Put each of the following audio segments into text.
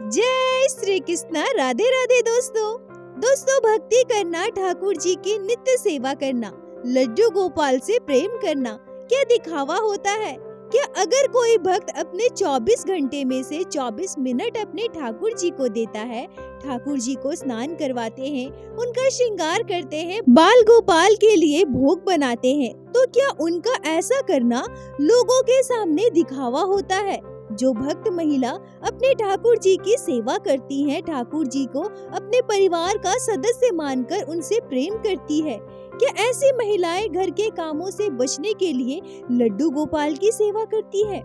जय श्री कृष्णा। राधे राधे दोस्तों भक्ति करना, ठाकुर जी की नित्य सेवा करना, लड्डू गोपाल से प्रेम करना क्या दिखावा होता है? क्या अगर कोई भक्त अपने 24 घंटे में से 24 मिनट अपने ठाकुर जी को देता है, ठाकुर जी को स्नान करवाते हैं, उनका श्रृंगार करते हैं, बाल गोपाल के लिए भोग बनाते हैं, तो क्या उनका ऐसा करना लोगों के सामने दिखावा होता है? जो भक्त महिला अपने ठाकुर जी की सेवा करती हैं, ठाकुर जी को अपने परिवार का सदस्य मानकर उनसे प्रेम करती है, क्या ऐसी महिलाएं घर के कामों से बचने के लिए लड्डू गोपाल की सेवा करती है?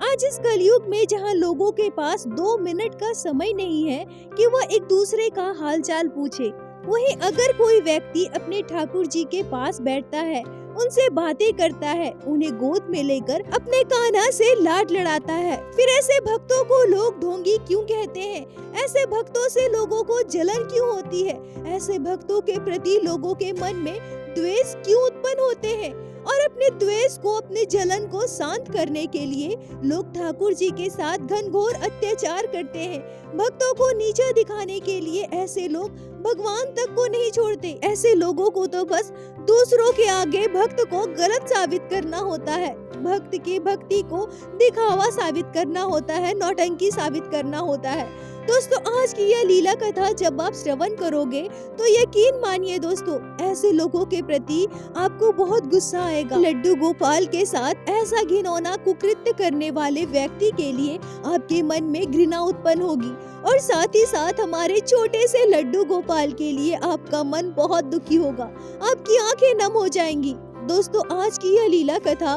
आज इस कलयुग में जहां लोगों के पास 2 मिनट का समय नहीं है कि वह एक दूसरे का हालचाल पूछे, वहीं अगर कोई व्यक्ति अपने ठाकुर जी के पास बैठता है, उनसे बातें करता है, उन्हें गोद में लेकर अपने कान्हा से लाड लड़ाता है, फिर ऐसे भक्तों को लोग ढोंगी क्यों कहते हैं? ऐसे भक्तों से लोगों को जलन क्यों होती है? ऐसे भक्तों के प्रति लोगों के मन में द्वेष क्यों उत्पन्न होते हैं? और अपने द्वेष को, अपने जलन को शांत करने के लिए लोग ठाकुर जी के साथ घनघोर अत्याचार करते हैं। भक्तों को नीचा दिखाने के लिए ऐसे लोग भगवान तक को नहीं छोड़ते। ऐसे लोगों को तो बस दूसरों के आगे भक्त को गलत साबित करना होता है, भक्त की भक्ति को दिखावा साबित करना होता है, नौटंकी साबित करना होता है। दोस्तों, आज की यह लीला कथा जब आप श्रवण करोगे तो यकीन मानिए दोस्तों, ऐसे लोगों के प्रति आपको बहुत गुस्सा आएगा। लड्डू गोपाल के साथ ऐसा घिनौना कुकृत्य करने वाले व्यक्ति के लिए आपके मन में घृणा उत्पन्न होगी और साथ ही साथ हमारे छोटे से लड्डू गोपाल के लिए आपका मन बहुत दुखी होगा, आपकी आंखें नम हो जाएंगी। दोस्तों, आज की यह लीला कथा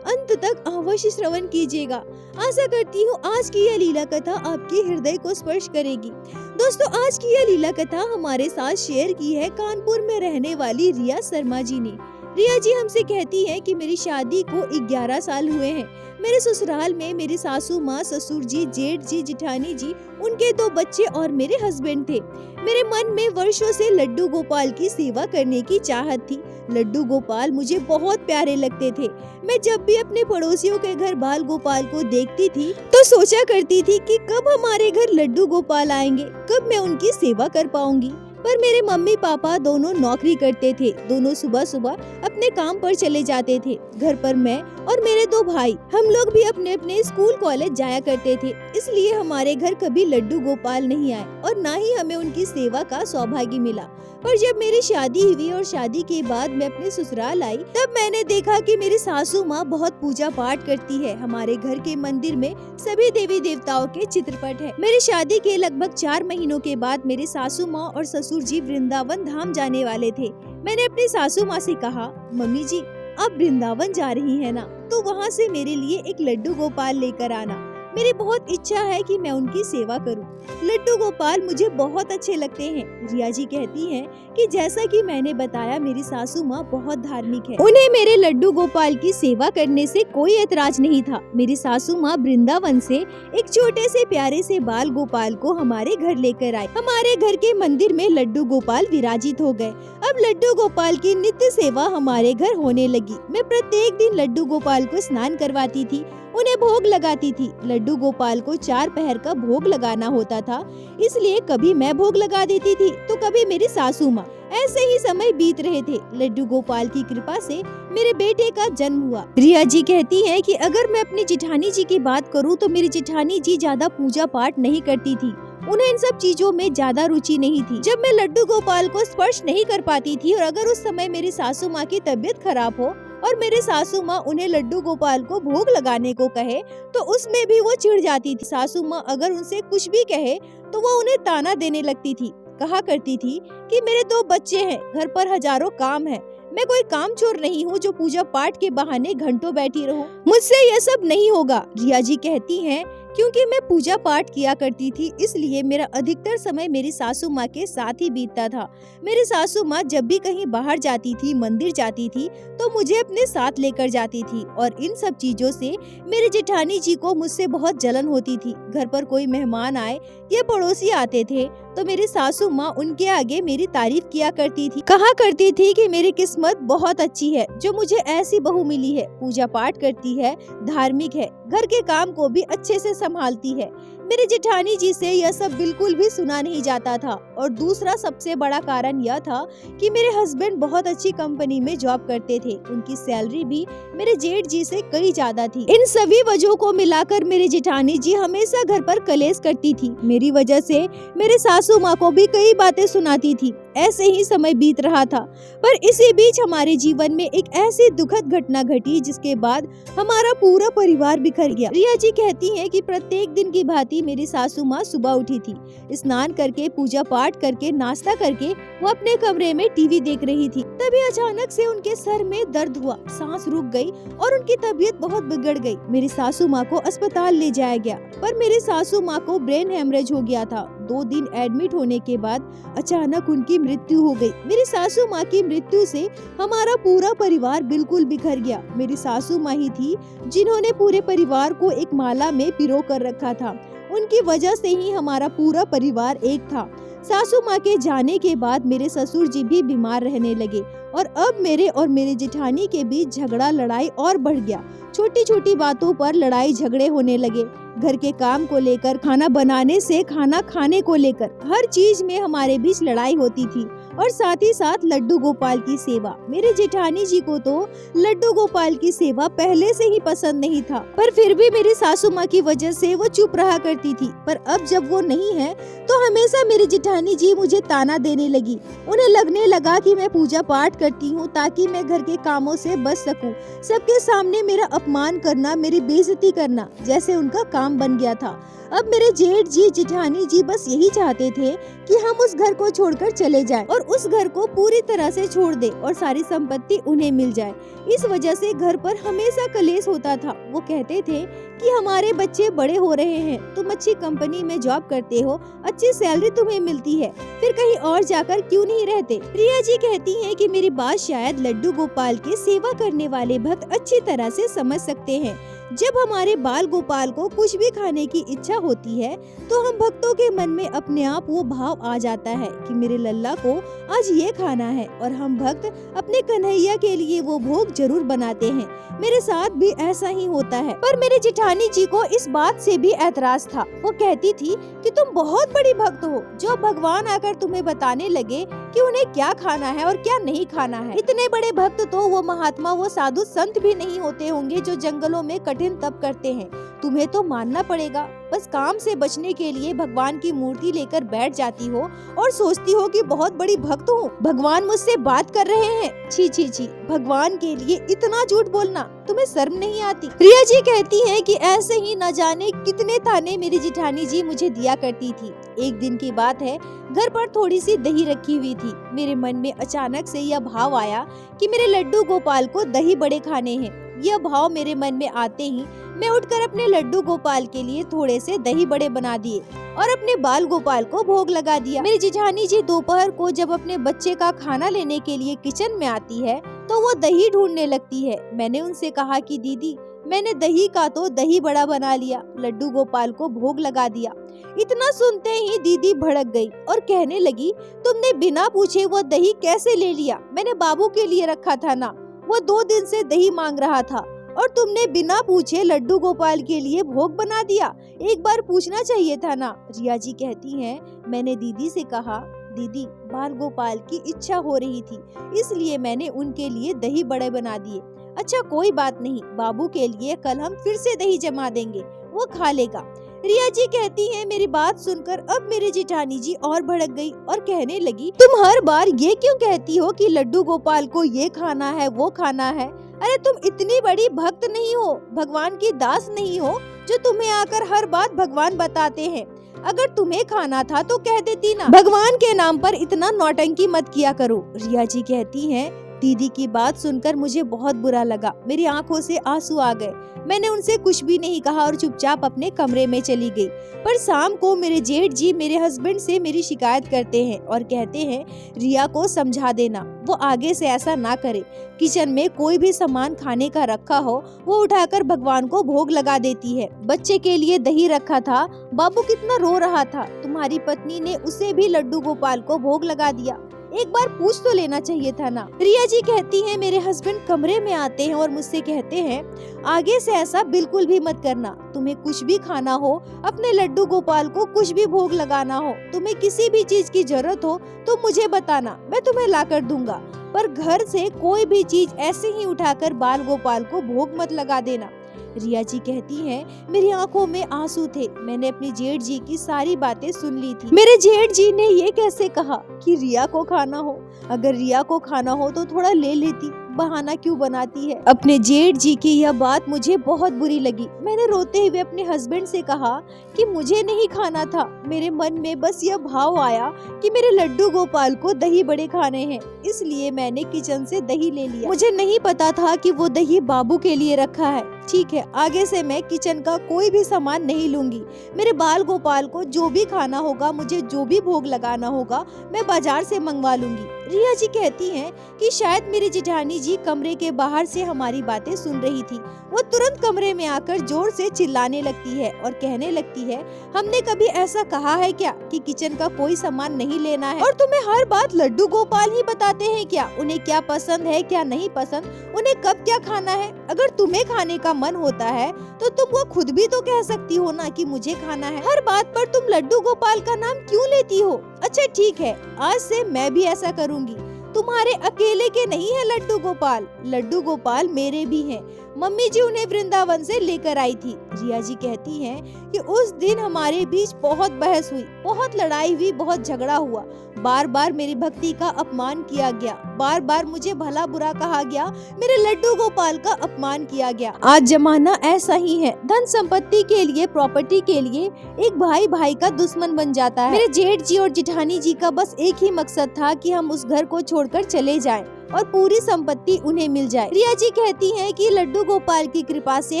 अंत तक अवश्य श्रवण कीजिएगा। आशा करती हूँ आज की यह लीला कथा आपके हृदय को स्पर्श करेगी। दोस्तों, आज की यह लीला कथा हमारे साथ शेयर की है कानपुर में रहने वाली रिया शर्मा जी ने। रिया जी हमसे कहती है कि मेरी शादी को 11 साल हुए हैं। मेरे ससुराल में मेरी सासू माँ, ससुर जी, जेठ जी, जिठानी जी, उनके 2 बच्चे और मेरे हस्बैंड थे। मेरे मन में वर्षों से लड्डू गोपाल की सेवा करने की चाहत थी। लड्डू गोपाल मुझे बहुत प्यारे लगते थे। मैं जब भी अपने पड़ोसियों के घर बाल गोपाल को देखती थी तो सोचा करती थी कि कब हमारे घर लड्डू गोपाल आएंगे, कब मैं उनकी सेवा कर पाऊंगी। पर मेरे मम्मी पापा दोनों नौकरी करते थे, दोनों सुबह सुबह अपने काम पर चले जाते थे। घर पर मैं और मेरे 2 भाई, हम लोग भी अपने अपने स्कूल कॉलेज जाया करते थे, इसलिए हमारे घर कभी लड्डू गोपाल नहीं आए और ना ही हमें उनकी सेवा का सौभाग्य मिला। पर जब मेरी शादी हुई और शादी के बाद मैं अपने ससुराल आई, तब मैंने देखा कि मेरी सासू माँ बहुत पूजा पाठ करती है। हमारे घर के मंदिर में सभी देवी देवताओं के चित्रपट है। मेरी शादी के लगभग 4 महीनों के बाद मेरे सासू माँ और ससुर जी वृंदावन धाम जाने वाले थे। मैंने अपनी सासू माँ से कहा, मम्मी जी आप वृंदावन जा रही है ना, तो वहाँ से मेरे लिए एक लड्डू गोपाल लेकर आना। मेरी बहुत इच्छा है कि मैं उनकी सेवा करूं। लड्डू गोपाल मुझे बहुत अच्छे लगते हैं। रिया जी कहती हैं कि जैसा कि मैंने बताया, मेरी सासू माँ बहुत धार्मिक है, उन्हें मेरे लड्डू गोपाल की सेवा करने से कोई ऐतराज नहीं था। मेरी सासू माँ वृंदावन से एक छोटे से प्यारे से बाल गोपाल को हमारे घर लेकर आई। हमारे घर के मंदिर में लड्डू गोपाल विराजित हो गए। अब लड्डू गोपाल की नित्य सेवा हमारे घर होने लगी। मैं प्रत्येक दिन लड्डू गोपाल को स्नान करवाती थी, उन्हें भोग लगाती थी। लड्डू गोपाल को 4 पहर का भोग लगाना होता था, इसलिए कभी मैं भोग लगा देती थी तो कभी मेरी सासू माँ। ऐसे ही समय बीत रहे थे। लड्डू गोपाल की कृपा से मेरे बेटे का जन्म हुआ। रिया जी कहती हैं कि अगर मैं अपनी जिठानी जी की बात करूं तो मेरी जिठानी जी ज्यादा पूजा पाठ नहीं करती थी, उन्हें इन सब चीजों में ज्यादा रुचि नहीं थी। जब मैं लड्डू गोपाल को स्पर्श नहीं कर पाती थी और अगर उस समय मेरी सासू माँ की तबीयत खराब हो और मेरे सासू माँ उन्हें लड्डू गोपाल को भोग लगाने को कहे तो उसमें भी वो चिढ़ जाती थी। सासू माँ अगर उनसे कुछ भी कहे तो वो उन्हें ताना देने लगती थी। कहा करती थी कि मेरे 2 बच्चे हैं, घर पर हजारों काम है, मैं कोई काम चोर नहीं हूँ जो पूजा पाठ के बहाने घंटों बैठी रहूं, मुझसे यह सब नहीं होगा। रिया जी कहती हैं क्योंकि मैं पूजा पाठ किया करती थी, इसलिए मेरा अधिकतर समय मेरी सासू माँ के साथ ही बीतता था। मेरी सासू माँ जब भी कहीं बाहर जाती थी, मंदिर जाती थी, तो मुझे अपने साथ लेकर जाती थी और इन सब चीजों से मेरी जेठानी जी को मुझसे बहुत जलन होती थी। घर पर कोई मेहमान आए या पड़ोसी आते थे तो मेरी सासू माँ उनके आगे मेरी तारीफ किया करती थी, कहा करती थी कि मेरी किस्मत बहुत अच्छी है जो मुझे ऐसी बहू मिली है, पूजा पाठ करती है, धार्मिक है, घर के काम को भी अच्छे से संभालती है। मेरे जेठानी जी से यह सब बिल्कुल भी सुना नहीं जाता था। और दूसरा सबसे बड़ा कारण यह था कि मेरे हस्बैंड बहुत अच्छी कंपनी में जॉब करते थे। उनकी सैलरी भी मेरे जेठ जी से कई ज्यादा थी। इन सभी वजहों को मिलाकर मेरी जेठानी जी हमेशा घर पर कलेश करती थी। मेरी वजह से मेरे सासू माँ को भी कई बातें सुनाती थी। ऐसे ही समय बीत रहा था, पर इसी बीच हमारे जीवन में एक ऐसी दुखद घटना घटी जिसके बाद हमारा पूरा परिवार बिखर गया। रिया जी कहती हैं कि प्रत्येक दिन की भांति मेरी सासू माँ सुबह उठी थी, स्नान करके पूजा पाठ करके नाश्ता करके वो अपने कमरे में टीवी देख रही थी। तभी अचानक से उनके सर में दर्द हुआ, सांस रुक गई और उनकी तबीयत बहुत बिगड़ गई। मेरी सासू माँ को अस्पताल ले जाया गया, पर मेरी सासू माँ को ब्रेन हेमरेज हो गया था। 2 दिन एडमिट होने के बाद अचानक उनकी मृत्यु हो गई। मेरी सासू माँ की मृत्यु से हमारा पूरा परिवार बिल्कुल बिखर गया। मेरी सासू माँ ही थी जिन्होंने पूरे परिवार को एक माला में पिरो कर रखा था। उनकी वजह से ही हमारा पूरा परिवार एक था। सासू माँ के जाने के बाद मेरे ससुर जी भी बीमार रहने लगे और अब मेरे और मेरे जेठानी के बीच झगड़ा लड़ाई और बढ़ गया। छोटी छोटी बातों पर लड़ाई झगड़े होने लगे। घर के काम को लेकर, खाना बनाने से खाना खाने को लेकर, हर चीज में हमारे बीच लड़ाई होती थी। और साथ ही साथ लड्डू गोपाल की सेवा। मेरे जेठानी जी को तो लड्डू गोपाल की सेवा पहले से ही पसंद नहीं था, पर फिर भी मेरी सासू माँ की वजह से वो चुप रहा करती थी। पर अब जब वो नहीं है तो हमेशा मेरी जेठानी जी मुझे ताना देने लगी। उन्हें लगने लगा कि मैं पूजा पाठ करती हूँ ताकि मैं घर के कामों से बच सकूं। सबके सामने मेरा अपमान करना, मेरी बेइज्जती करना जैसे उनका काम बन गया था। अब मेरे जेठ जी जेठानी जी बस यही चाहते थे कि हम उस घर को छोड़कर चले जाएं और उस घर को पूरी तरह से छोड़ दें और सारी संपत्ति उन्हें मिल जाए। इस वजह से घर पर हमेशा कलेश होता था। वो कहते थे कि हमारे बच्चे बड़े हो रहे हैं, तुम अच्छी कंपनी में जॉब करते हो, अच्छी सैलरी तुम्हें मिलती है, फिर कहीं और जाकर क्यों नहीं रहते। रिया जी कहती हैं कि मेरी बात शायद लड्डू गोपाल के सेवा करने वाले भक्त अच्छी तरह से समझ सकते हैं। जब हमारे बाल गोपाल को कुछ भी खाने की इच्छा होती है तो हम भक्तों के मन में अपने आप वो भाव आ जाता है कि मेरे लल्ला को आज ये खाना है और हम भक्त अपने कन्हैया के लिए वो भोग जरूर बनाते हैं। मेरे साथ भी ऐसा ही होता है। पर मेरे जेठानी जी को इस बात से भी ऐतराज था। वो कहती थी कि तुम बहुत बड़ी भक्त हो, जो भगवान आकर तुम्हें बताने लगे कि उन्हें क्या खाना है और क्या नहीं खाना है। इतने बड़े भक्त तो वो महात्मा, वो साधु संत भी नहीं होते होंगे जो जंगलों में कठिन तप करते हैं। तुम्हें तो मानना पड़ेगा। बस काम से बचने के लिए भगवान की मूर्ति लेकर बैठ जाती हो और सोचती हो कि बहुत बड़ी भक्त हूँ, भगवान मुझसे बात कर रहे हैं। छी छी छी, भगवान के लिए इतना झूठ बोलना, तुम्हें शर्म नहीं आती। रिया जी कहती हैं कि ऐसे ही न जाने कितने ताने मेरी जेठानी जी मुझे दिया करती थी। एक दिन की बात है, घर पर थोड़ी सी दही रखी हुई थी। मेरे मन में अचानक से यह भाव आया कि मेरे लड्डू गोपाल को दही बड़े खाने हैं। यह भाव मेरे मन में आते ही मैं उठकर अपने लड्डू गोपाल के लिए थोड़े से दही बड़े बना दिए और अपने बाल गोपाल को भोग लगा दिया। मेरी जेठानी जी दोपहर को जब अपने बच्चे का खाना लेने के लिए किचन में आती है तो वो दही ढूंढने लगती है। मैंने उनसे कहा कि दीदी, मैंने दही का तो दही बड़ा बना लिया, लड्डू गोपाल को भोग लगा दिया। इतना सुनते ही दीदी भड़क गई और कहने लगी, तुमने बिना पूछे वो दही कैसे ले लिया? मैंने बाबू के लिए रखा था ना, वो 2 दिन से दही मांग रहा था और तुमने बिना पूछे लड्डू गोपाल के लिए भोग बना दिया। एक बार पूछना चाहिए था ना। रिया जी कहती हैं, मैंने दीदी से कहा, दीदी बाल गोपाल की इच्छा हो रही थी इसलिए मैंने उनके लिए दही बड़े बना दिए। अच्छा कोई बात नहीं, बाबू के लिए कल हम फिर से दही जमा देंगे, वो खा लेगा। रिया जी कहती हैं, मेरी बात सुनकर अब मेरी जेठानी जी और भड़क गई और कहने लगी, तुम हर बार ये क्यों कहती हो कि लड्डू गोपाल को ये खाना है वो खाना है? अरे तुम इतनी बड़ी भक्त नहीं हो, भगवान की दास नहीं हो जो तुम्हें आकर हर बात भगवान बताते हैं। अगर तुम्हें खाना था तो कह देती ना, भगवान के नाम पर इतना नौटंकी मत किया करो। रिया जी कहती हैं, दीदी की बात सुनकर मुझे बहुत बुरा लगा, मेरी आंखों से आंसू आ गए। मैंने उनसे कुछ भी नहीं कहा और चुपचाप अपने कमरे में चली गई। पर शाम को मेरे जेठ जी मेरे हस्बैंड से मेरी शिकायत करते हैं और कहते हैं, रिया को समझा देना, वो आगे से ऐसा ना करे। किचन में कोई भी सामान खाने का रखा हो वो उठाकर भगवान को भोग लगा देती है। बच्चे के लिए दही रखा था, बाबू कितना रो रहा था, तुम्हारी पत्नी ने उसे भी लड्डू गोपाल को भोग लगा दिया। एक बार पूछ तो लेना चाहिए था ना। रिया जी कहती हैं मेरे हस्बैंड कमरे में आते हैं और मुझसे कहते हैं आगे से ऐसा बिल्कुल भी मत करना। तुम्हें कुछ भी खाना हो, अपने लड्डू गोपाल को कुछ भी भोग लगाना हो, तुम्हें किसी भी चीज की जरूरत हो तो मुझे बताना, मैं तुम्हें ला कर दूंगा। पर घर से कोई भी चीज ऐसे ही उठाकर बाल गोपाल को भोग मत लगा देना। रिया जी कहती हैं मेरी आंखों में आंसू थे। मैंने अपनी जेठ जी की सारी बातें सुन ली थी। मेरे जेठ जी ने ये कैसे कहा कि रिया को खाना हो? अगर रिया को खाना हो तो थोड़ा ले लेती, बहाना क्यों बनाती है? अपने जेठ जी की यह बात मुझे बहुत बुरी लगी। मैंने रोते हुए अपने हस्बैंड से कहा कि मुझे नहीं खाना था, मेरे मन में बस यह भाव आया कि मेरे लड्डू गोपाल को दही बड़े खाने हैं, इसलिए मैंने किचन से दही ले लिया। मुझे नहीं पता था कि वो दही बाबू के लिए रखा है। ठीक है, आगे से मैं किचन का कोई भी सामान नहीं लूंगी। मेरे बाल गोपाल को जो भी खाना होगा, मुझे जो भी भोग लगाना होगा, मैं बाजार से मंगवा लूंगी। रिया जी कहती हैं कि शायद मेरी जेठानी जी कमरे के बाहर से हमारी बातें सुन रही थी। वो तुरंत कमरे में आकर जोर से चिल्लाने लगती है और कहने लगती है हमने कभी ऐसा कहा है क्या कि किचन का कोई सामान नहीं लेना है? और तुम्हें हर बात लड्डू गोपाल ही बताते हैं क्या? उन्हें क्या पसंद है क्या नहीं पसंद, उन्हें कब क्या खाना है? अगर तुम्हें खाने का मन होता है तो तुम वो खुद भी तो कह सकती हो ना कि मुझे खाना है। हर बात पर तुम लड्डू गोपाल का नाम क्यों लेती हो? अच्छा ठीक है, आज से मैं भी ऐसा करूंगी। तुम्हारे अकेले के नहीं है लड्डू गोपाल मेरे भी हैं। मम्मी जी उन्हें वृंदावन से लेकर आई थी। रिया जी कहती हैं कि उस दिन हमारे बीच बहुत बहस हुई, बहुत लड़ाई हुई, बहुत झगड़ा हुआ। बार बार मेरी भक्ति का अपमान किया गया, बार बार मुझे भला बुरा कहा गया, मेरे लड्डू गोपाल का अपमान किया गया। आज जमाना ऐसा ही है, धन संपत्ति के लिए, प्रॉपर्टी के लिए एक भाई भाई का दुश्मन बन जाता है। मेरे जेठ जी और जेठानी जी का बस एक ही मकसद था कि हम उस घर को छोड़कर चले जाएं और पूरी संपत्ति उन्हें मिल जाए। रिया जी कहती हैं कि लड्डू गोपाल की कृपा से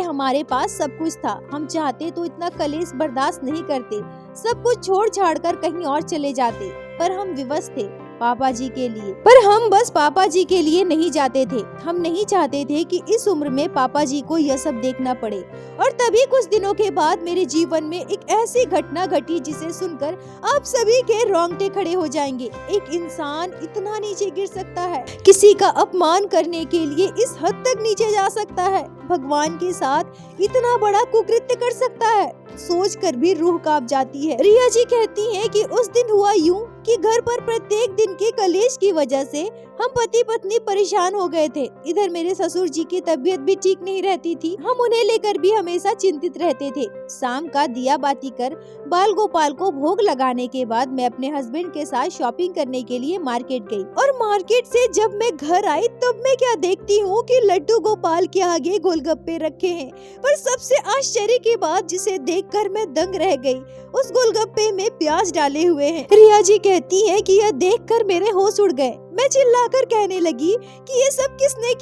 हमारे पास सब कुछ था। हम चाहते तो इतना कलेश बर्दाश्त नहीं करते, सब कुछ छोड़ छाड़ कर कहीं और चले जाते, पर हम विवश थे पापा जी के लिए। पर हम बस पापा जी के लिए नहीं जाते थे, हम नहीं चाहते थे कि इस उम्र में पापा जी को यह सब देखना पड़े। और तभी कुछ दिनों के बाद मेरे जीवन में एक ऐसी घटना घटी जिसे सुनकर आप सभी के रोंगटे खड़े हो जाएंगे। एक इंसान इतना नीचे गिर सकता है, किसी का अपमान करने के लिए इस हद तक नीचे जा सकता है, भगवान के साथ इतना बड़ा कुकृत्य कर सकता है, सोच कर भी रूह कांप जाती है। रिया जी कहती हैं कि उस दिन हुआ यूं कि घर पर प्रत्येक दिन के कलेश की वजह से हम पति पत्नी परेशान हो गए थे। इधर मेरे ससुर जी की तबीयत भी ठीक नहीं रहती थी, हम उन्हें लेकर भी हमेशा चिंतित रहते थे। शाम का दिया बाती कर बाल गोपाल को भोग लगाने के बाद मैं अपने हस्बैंड के साथ शॉपिंग करने के लिए मार्केट गई। और मार्केट से जब मैं घर आई तब मैं क्या देखती हूँ कि लड्डू गोपाल के आगे गोलगप्पे रखे हैं। पर सबसे आश्चर्य की बात जिसे देखकर मैं दंग रह गई, उस गोलगप्पे में प्याज डाले हुए हैं। रिया जी कहती है कि यह देखकर मेरे होश उड़ गए। मैं चिल्लाकर कहने लगी कि ये सब किसने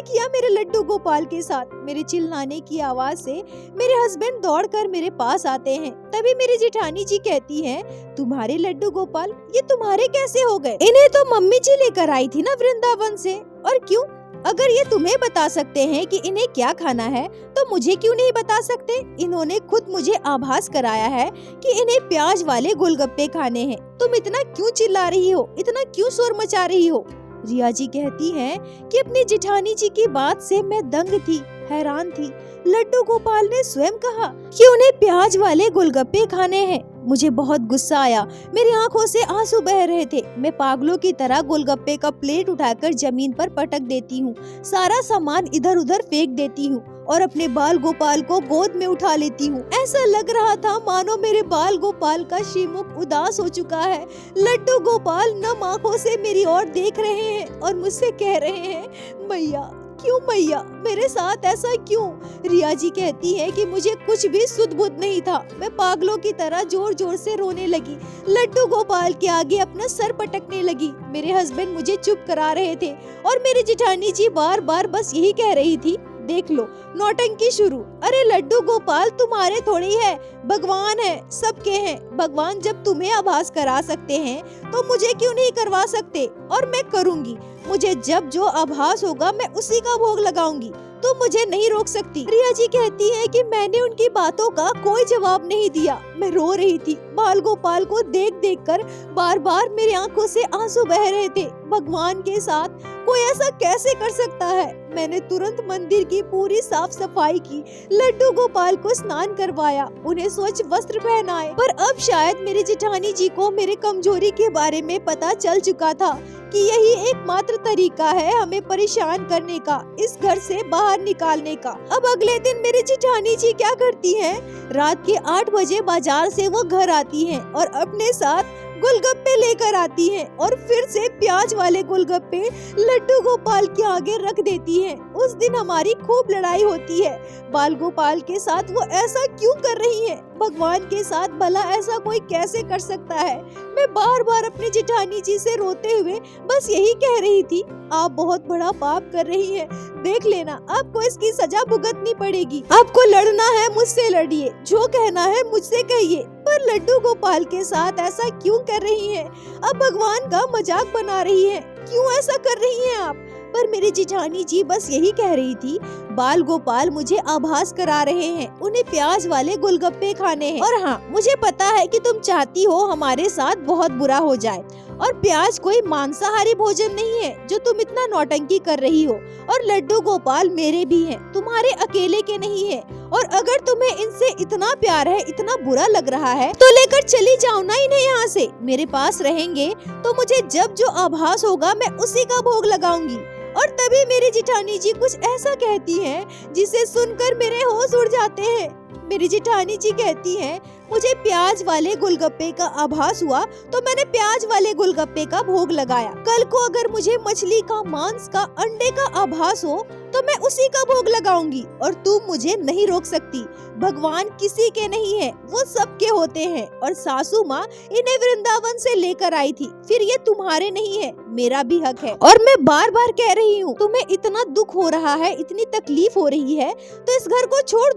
किया मेरे लड्डू गोपाल के साथ। मेरे चिल्लाने की आवाज से मेरे हस्बैंड दौड़कर मेरे पास आते हैं। तभी मेरी जेठानी जी कहती हैं, तुम्हारे लड्डू गोपाल ये तुम्हारे कैसे हो गए? इन्हें तो मम्मी जी लेकर आई थी ना वृंदावन से। और क्यों? अगर ये तुम्हें बता सकते हैं कि इन्हें क्या खाना है तो मुझे क्यों नहीं बता सकते? इन्होंने खुद मुझे आभास कराया है कि इन्हें प्याज वाले गोलगप्पे खाने हैं। तुम इतना क्यों चिल्ला रही हो, इतना क्यों शोर मचा रही हो? रिया जी कहती हैं कि अपनी जेठानी जी की बात से मैं दंग थी, हैरान थी। लड्डू गोपाल ने स्वयं कहा कि उन्हें प्याज वाले गोलगप्पे खाने हैं। मुझे बहुत गुस्सा आया, मेरी आंखों से आंसू बह रहे थे। मैं पागलों की तरह गोलगप्पे का प्लेट उठाकर जमीन पर पटक देती हूँ, सारा सामान इधर उधर फेंक देती हूँ और अपने बाल गोपाल को गोद में उठा लेती हूँ। ऐसा लग रहा था मानो मेरे बाल गोपाल का श्रीमुख उदास हो चुका है। लड्डू गोपाल नम आंखों से मेरी ओर देख रहे हैं और मुझसे कह रहे हैं, मैया क्यों मैया, मेरे साथ ऐसा क्यों? रिया जी कहती है कि मुझे कुछ भी सुध बुध नहीं था। मैं पागलों की तरह जोर जोर से रोने लगी, लड्डू गोपाल के आगे अपना सर पटकने लगी। मेरे हस्बैंड मुझे चुप करा रहे थे और मेरी जेठानी जी बार बार बस यही कह रही थी, देख लो नौटंकी शुरू। अरे लड्डू गोपाल तुम्हारे थोड़ी है, भगवान है, सबके हैं। भगवान जब तुम्हें आभास करा सकते हैं तो मुझे क्यों नहीं करवा सकते? और मैं करूंगी, मुझे जब जो आभास होगा मैं उसी का भोग लगाऊंगी। तुम मुझे नहीं रोक सकती। रिया जी कहती है कि मैंने उनकी बातों का कोई जवाब नहीं दिया। मैं रो रही थी। बाल गोपाल को देख देख कर बार बार मेरी आंखों से आंसू बह रहे थे। भगवान के साथ कोई ऐसा कैसे कर सकता है। मैंने तुरंत मंदिर की पूरी साफ सफाई की, लड्डू गोपाल को स्नान करवाया, उन्हें स्वच्छ वस्त्र पहनाए। पर अब शायद मेरी जेठानी जी को मेरे कमजोरी के बारे में पता चल चुका था कि यही एकमात्र तरीका है हमें परेशान करने का, इस घर से बाहर निकालने का। अब अगले दिन मेरी जेठानी जी क्या करती हैं? रात के 8 बजे बाजार से वो घर आती हैं और अपने साथ गोलगप्पे लेकर आती हैं और फिर से प्याज वाले गोलगप्पे लड्डू गोपाल के आगे रख देती हैं। उस दिन हमारी खूब लड़ाई होती है। बाल गोपाल के साथ वो ऐसा क्यों कर रही है? भगवान के साथ भला ऐसा कोई कैसे कर सकता है? मैं बार बार अपनी जेठानी जी से रोते हुए बस यही कह रही थी, आप बहुत बड़ा पाप कर रही हैं। देख लेना, आपको इसकी सजा भुगतनी पड़ेगी। आपको लड़ना है मुझसे लड़िए, जो कहना है मुझसे कहिए। पर लड्डू गोपाल के साथ ऐसा क्यों कर रही हैं? अब भगवान का मजाक बना रही हैं। क्यों ऐसा कर रही हैं आप? पर मेरी जेठानी जी बस यही कह रही थी, बाल गोपाल मुझे आभास करा रहे हैं, उन्हें प्याज वाले गोलगप्पे खाने हैं। और हाँ, मुझे पता है कि तुम चाहती हो हमारे साथ बहुत बुरा हो जाए, और प्याज कोई मांसाहारी भोजन नहीं है जो तुम इतना नौटंकी कर रही हो। और लड्डू गोपाल मेरे भी हैं, तुम्हारे अकेले के नहीं है। और अगर तुम्हें इनसे इतना प्यार है, इतना बुरा लग रहा है, तो लेकर चली जाओ ना इन्हें यहाँ से। मेरे पास रहेंगे तो मुझे जब जो आभास होगा मैं उसी का भोग लगाऊंगी। और तभी मेरी जेठानी जी कुछ ऐसा कहती हैं जिसे सुनकर मेरे होश उड़ जाते हैं। मेरी जेठानी जी कहती हैं, मुझे प्याज वाले गोलगप्पे का आभास हुआ तो मैंने प्याज वाले गोलगप्पे का भोग लगाया। कल को अगर मुझे मछली का, मांस का, अंडे का आभास हो तो मैं उसी का भोग लगाऊंगी और तुम मुझे नहीं रोक सकती। भगवान किसी के नहीं है, वो सबके होते हैं। और सासू माँ इन्हें वृंदावन से लेकर आई थी, फिर ये तुम्हारे नहीं है, मेरा भी हक है। और मैं बार बार कह रही हूँ, तुम्हें इतना दुख हो रहा है, इतनी तकलीफ हो रही है, तो इस घर को छोड़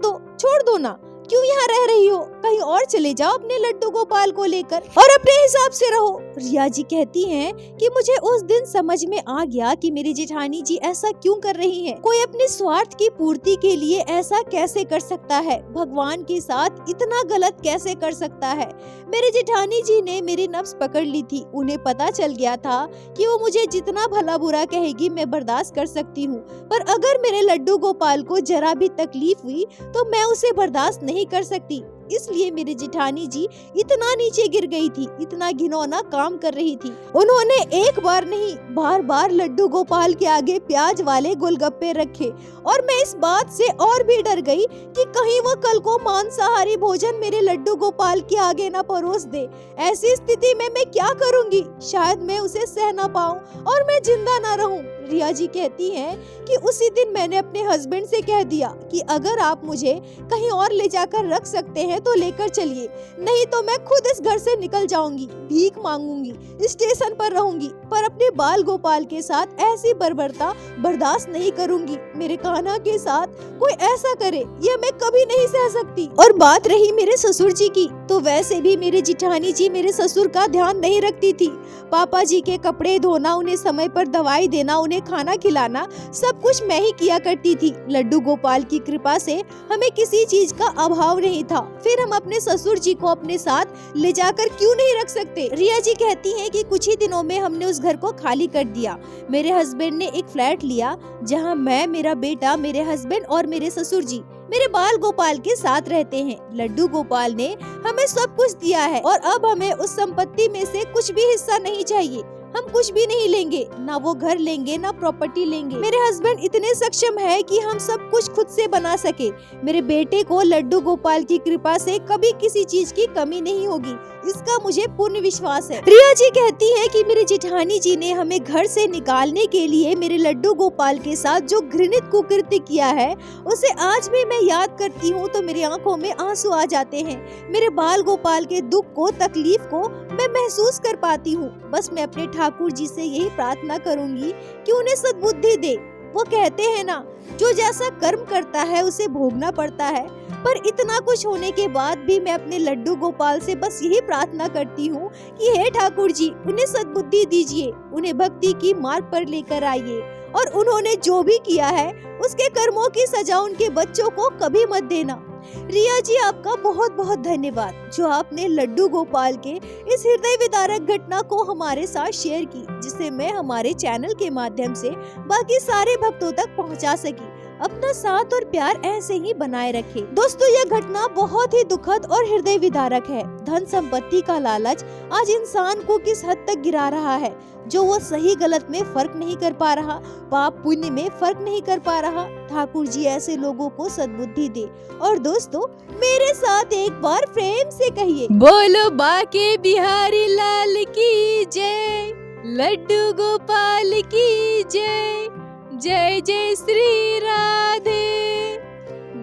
दो ना। क्यों यहाँ रह रही हो? कहीं और चले जाओ अपने लड्डू गोपाल को लेकर और अपने हिसाब से रहो। रिया जी कहती हैं कि मुझे उस दिन समझ में आ गया कि मेरी जेठानी जी ऐसा क्यों कर रही हैं। कोई अपने स्वार्थ की पूर्ति के लिए ऐसा कैसे कर सकता है? भगवान के साथ इतना गलत कैसे कर सकता है? मेरी जेठानी जी ने मेरी नब्ज पकड़ ली थी। उन्हें पता चल गया था कि वो मुझे जितना भला बुरा कहेगी मैं बर्दाश्त कर सकती हूँ, पर अगर मेरे लड्डू गोपाल को जरा भी तकलीफ हुई तो मैं उसे बर्दाश्त नहीं कर सकती। इसलिए मेरी जेठानी जी इतना नीचे गिर गई थी, इतना घिनौना काम कर रही थी। उन्होंने एक बार नहीं, बार बार लड्डू गोपाल के आगे प्याज वाले गोलगप्पे रखे। और मैं इस बात से और भी डर गई कि कहीं वो कल को मांसाहारी भोजन मेरे लड्डू गोपाल के आगे न परोस दे। ऐसी स्थिति में मैं क्या करूंगी? शायद मैं उसे सह ना पाऊं और मैं जिंदा ना रहूं। रिया जी कहती हैं कि उसी दिन मैंने अपने हस्बैंड से कह दिया कि अगर आप मुझे कहीं और ले जाकर रख सकते हैं तो लेकर चलिए, नहीं तो मैं खुद इस घर से निकल जाऊंगी, भीख मांगूंगी, स्टेशन पर रहूंगी, पर अपने बाल गोपाल के साथ ऐसी बर्बरता बर्दाश्त नहीं करूंगी। मेरे कान्हा के साथ कोई ऐसा करे यह मैं कभी नहीं सह सकती। और बात रही मेरे ससुर जी की, तो वैसे भी मेरी जेठानी जी मेरे ससुर का ध्यान नहीं रखती थी। पापा जी के कपड़े धोना, उन्हें समय पर दवाई देना, उन्हें खाना खिलाना, सब कुछ मैं ही किया करती थी। लड्डू गोपाल की कृपा से हमें किसी चीज का अभाव नहीं था। फिर हम अपने ससुर जी को अपने साथ ले जाकर क्यों नहीं रख सकते? रिया जी कहती हैं कि कुछ ही दिनों में हमने उस घर को खाली कर दिया। मेरे हस्बैंड ने एक फ्लैट लिया जहां मैं, मेरा बेटा, मेरे हस्बैंड और मेरे ससुर जी मेरे बाल गोपाल के साथ रहते हैं। लड्डू गोपाल ने हमें सब कुछ दिया है और अब हमें उस संपत्ति में से कुछ भी हिस्सा नहीं चाहिए। हम कुछ भी नहीं लेंगे, ना वो घर लेंगे, ना प्रॉपर्टी लेंगे। मेरे हस्बैंड इतने सक्षम है कि हम सब कुछ खुद से बना सके। मेरे बेटे को लड्डू गोपाल की कृपा से कभी किसी चीज की कमी नहीं होगी, इसका मुझे पूर्ण विश्वास है। रिया जी कहती है कि मेरी जेठानी जी ने हमें घर से निकालने के लिए मेरे लड्डू गोपाल के साथ जो घृणित कुकृत्य किया है, उसे आज भी मैं याद करती हूँ तो मेरी आंखों में आंसू आ जाते हैं। मेरे बाल गोपाल के दुख को, तकलीफ को मैं महसूस कर पाती हूँ। बस मैं अपने ठाकुर जी से यही प्रार्थना करूंगी कि उन्हें सद्बुद्धि दे। वो कहते हैं ना, जो जैसा कर्म करता है उसे भोगना पड़ता है। पर इतना कुछ होने के बाद भी मैं अपने लड्डू गोपाल से बस यही प्रार्थना करती हूँ कि हे ठाकुर जी, उन्हें सद्बुद्धि दीजिए, उन्हें भक्ति की मार्ग पर लेकर आइए और उन्होंने जो भी किया है उसके कर्मों की सजा उनके बच्चों को कभी मत देना। रिया जी, आपका बहुत बहुत धन्यवाद जो आपने लड्डू गोपाल के इस हृदय विदारक घटना को हमारे साथ शेयर की, जिसे मैं हमारे चैनल के माध्यम से बाकी सारे भक्तों तक पहुंचा सकी। अपना साथ और प्यार ऐसे ही बनाए रखें। दोस्तों, यह घटना बहुत ही दुखद और हृदय विदारक है। धन संपत्ति का लालच आज इंसान को किस हद तक गिरा रहा है, जो वो सही गलत में फर्क नहीं कर पा रहा, पाप पुण्य में फर्क नहीं कर पा रहा। ठाकुर जी ऐसे लोगों को सद्बुद्धि दे। और दोस्तों, मेरे साथ एक बार प्रेम से कहिए, बोलो बाके बिहारी लाल की जय, लड्डू गोपाल की जय, जय जय श्री राधे।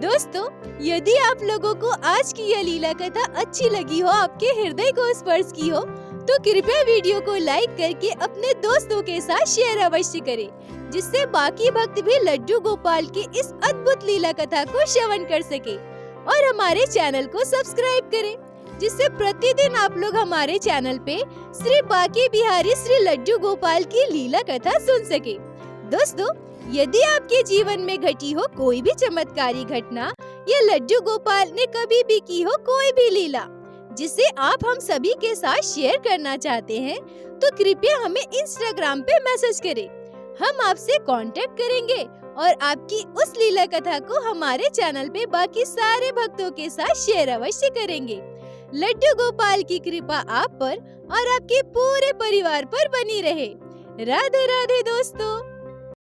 दोस्तों, यदि आप लोगों को आज की यह लीला कथा अच्छी लगी हो, आपके हृदय को स्पर्श की हो, तो कृपया वीडियो को लाइक करके अपने दोस्तों के साथ शेयर अवश्य करें, जिससे बाकी भक्त भी लड्डू गोपाल की इस अद्भुत लीला कथा को श्रवण कर सके। और हमारे चैनल को सब्सक्राइब करें, जिससे प्रतिदिन आप लोग हमारे चैनल पे श्री बाके बिहारी श्री लड्डू गोपाल की लीला कथा सुन सके। दोस्तों, यदि आपके जीवन में घटी हो कोई भी चमत्कारी घटना या लड्डू गोपाल ने कभी भी की हो कोई भी लीला जिसे आप हम सभी के साथ शेयर करना चाहते हैं, तो कृपया हमें इंस्टाग्राम पे मैसेज करें। हम आपसे कांटेक्ट करेंगे और आपकी उस लीला कथा को हमारे चैनल पे बाकी सारे भक्तों के साथ शेयर अवश्य करेंगे। लड्डू गोपाल की कृपा आप पर और आपके पूरे परिवार पर बनी रहे। राधे राधे दोस्तों।